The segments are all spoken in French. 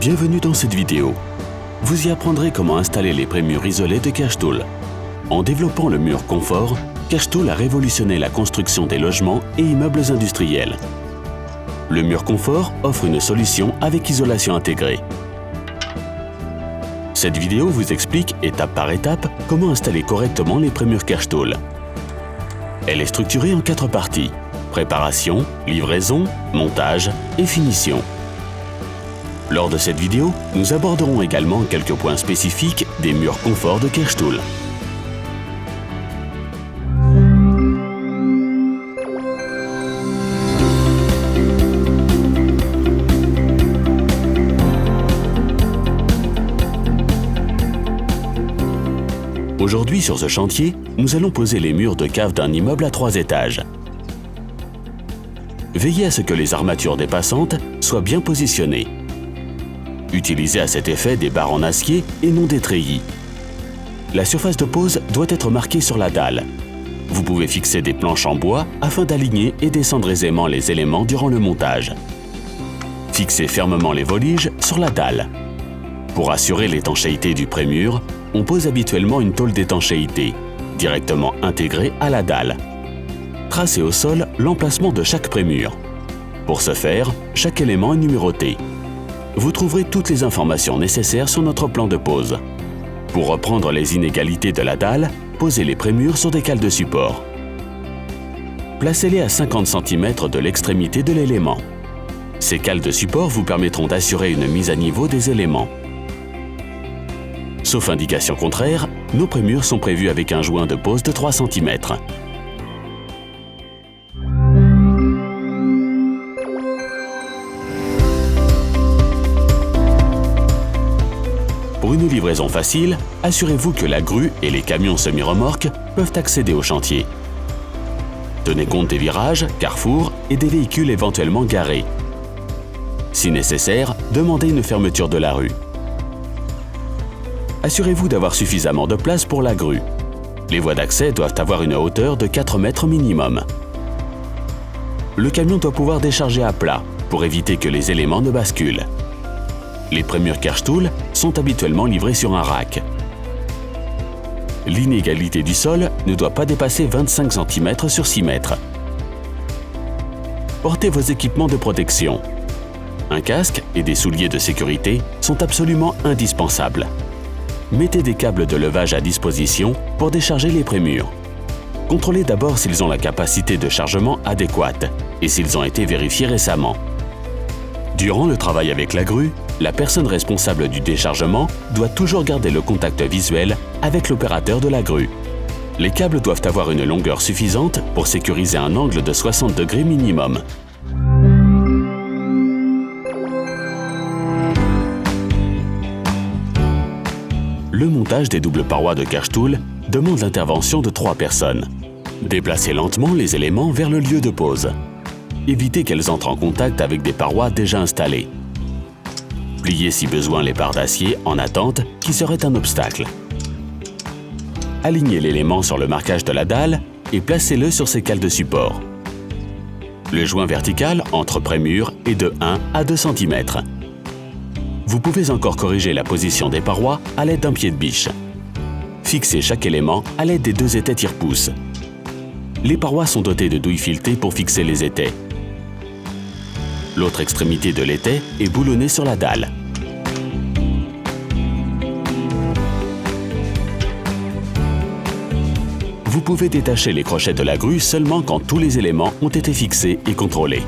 Bienvenue dans cette vidéo. Vous y apprendrez comment installer les prémurs isolés de Cache-Tool. En développant le mur confort, Cache-Tool a révolutionné la construction des logements et immeubles industriels. Le mur confort offre une solution avec isolation intégrée. Cette vidéo vous explique étape par étape comment installer correctement les prémurs Cache-Tool. Elle est structurée en 4 parties: préparation, livraison, montage et finition. Lors de cette vidéo, nous aborderons également quelques points spécifiques des murs confort de Cache-Tool. Aujourd'hui, sur ce chantier, nous allons poser les murs de cave d'un immeuble à 3 étages. Veillez à ce que les armatures dépassantes soient bien positionnées. Utilisez à cet effet des barres en acier et non des treillis. La surface de pose doit être marquée sur la dalle. Vous pouvez fixer des planches en bois afin d'aligner et descendre aisément les éléments durant le montage. Fixez fermement les voliges sur la dalle. Pour assurer l'étanchéité du prémur, on pose habituellement une tôle d'étanchéité, directement intégrée à la dalle. Tracez au sol l'emplacement de chaque prémur. Pour ce faire, chaque élément est numéroté. Vous trouverez toutes les informations nécessaires sur notre plan de pose. Pour reprendre les inégalités de la dalle, posez les prémurs sur des cales de support. Placez-les à 50 cm de l'extrémité de l'élément. Ces cales de support vous permettront d'assurer une mise à niveau des éléments. Sauf indication contraire, nos prémurs sont prévus avec un joint de pose de 3 cm. Pour une livraison facile, assurez-vous que la grue et les camions semi-remorques peuvent accéder au chantier. Tenez compte des virages, carrefours et des véhicules éventuellement garés. Si nécessaire, demandez une fermeture de la rue. Assurez-vous d'avoir suffisamment de place pour la grue. Les voies d'accès doivent avoir une hauteur de 4 mètres minimum. Le camion doit pouvoir décharger à plat pour éviter que les éléments ne basculent. Les prémurs Cache-Tool sont habituellement livrés sur un rack. L'inégalité du sol ne doit pas dépasser 25 cm sur 6 mètres. Portez vos équipements de protection. Un casque et des souliers de sécurité sont absolument indispensables. Mettez des câbles de levage à disposition pour décharger les prémurs. Contrôlez d'abord s'ils ont la capacité de chargement adéquate et s'ils ont été vérifiés récemment. Durant le travail avec la grue, la personne responsable du déchargement doit toujours garder le contact visuel avec l'opérateur de la grue. Les câbles doivent avoir une longueur suffisante pour sécuriser un angle de 60 degrés minimum. Le montage des doubles parois de Cache-Tool demande l'intervention de 3 personnes. Déplacez lentement les éléments vers le lieu de pose. Évitez qu'elles entrent en contact avec des parois déjà installées. Pliez si besoin les barres d'acier en attente qui seraient un obstacle. Alignez l'élément sur le marquage de la dalle et placez-le sur ses cales de support. Le joint vertical entre prémurs est de 1 à 2 cm. Vous pouvez encore corriger la position des parois à l'aide d'un pied de biche. Fixez chaque élément à l'aide des 2 étais tire-pouce. Les parois sont dotées de douilles filetées pour fixer les étais. L'autre extrémité de l'étai est boulonnée sur la dalle. Vous pouvez détacher les crochets de la grue seulement quand tous les éléments ont été fixés et contrôlés.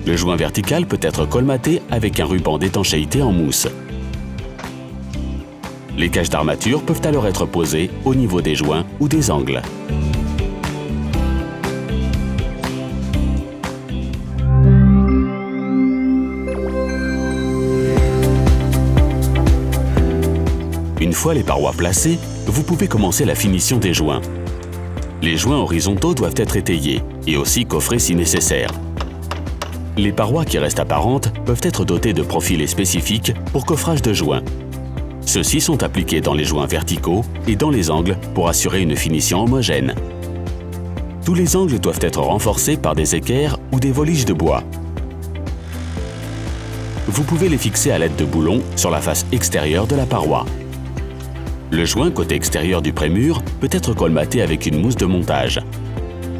Le joint vertical peut être colmaté avec un ruban d'étanchéité en mousse. Les caches d'armature peuvent alors être posées au niveau des joints ou des angles. Une fois les parois placées, vous pouvez commencer la finition des joints. Les joints horizontaux doivent être étayés et aussi coffrés si nécessaire. Les parois qui restent apparentes peuvent être dotées de profilés spécifiques pour coffrage de joints. Ceux-ci sont appliqués dans les joints verticaux et dans les angles pour assurer une finition homogène. Tous les angles doivent être renforcés par des équerres ou des voliges de bois. vous pouvez les fixer à l'aide de boulons sur la face extérieure de la paroi. Le joint côté extérieur du prémur peut être colmaté avec une mousse de montage.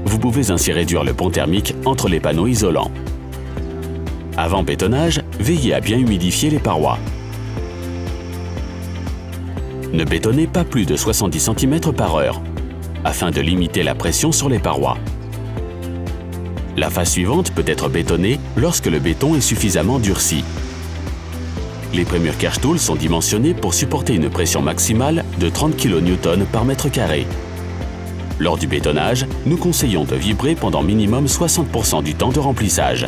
Vous pouvez ainsi réduire le pont thermique entre les panneaux isolants. Avant bétonnage, veillez à bien humidifier les parois. Ne bétonnez pas plus de 70 cm par heure, afin de limiter la pression sur les parois. La phase suivante peut être bétonnée lorsque le béton est suffisamment durci. Les prémurs Kerstool sont dimensionnés pour supporter une pression maximale de 30 kN par mètre carré. Lors du bétonnage, nous conseillons de vibrer pendant minimum 60% du temps de remplissage.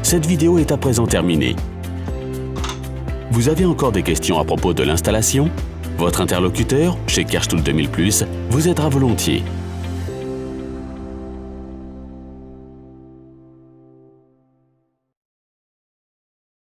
Cette vidéo est à présent terminée. Vous avez encore des questions à propos de l'installation? Votre interlocuteur, chez Kerstool 2000+, vous aidera volontiers.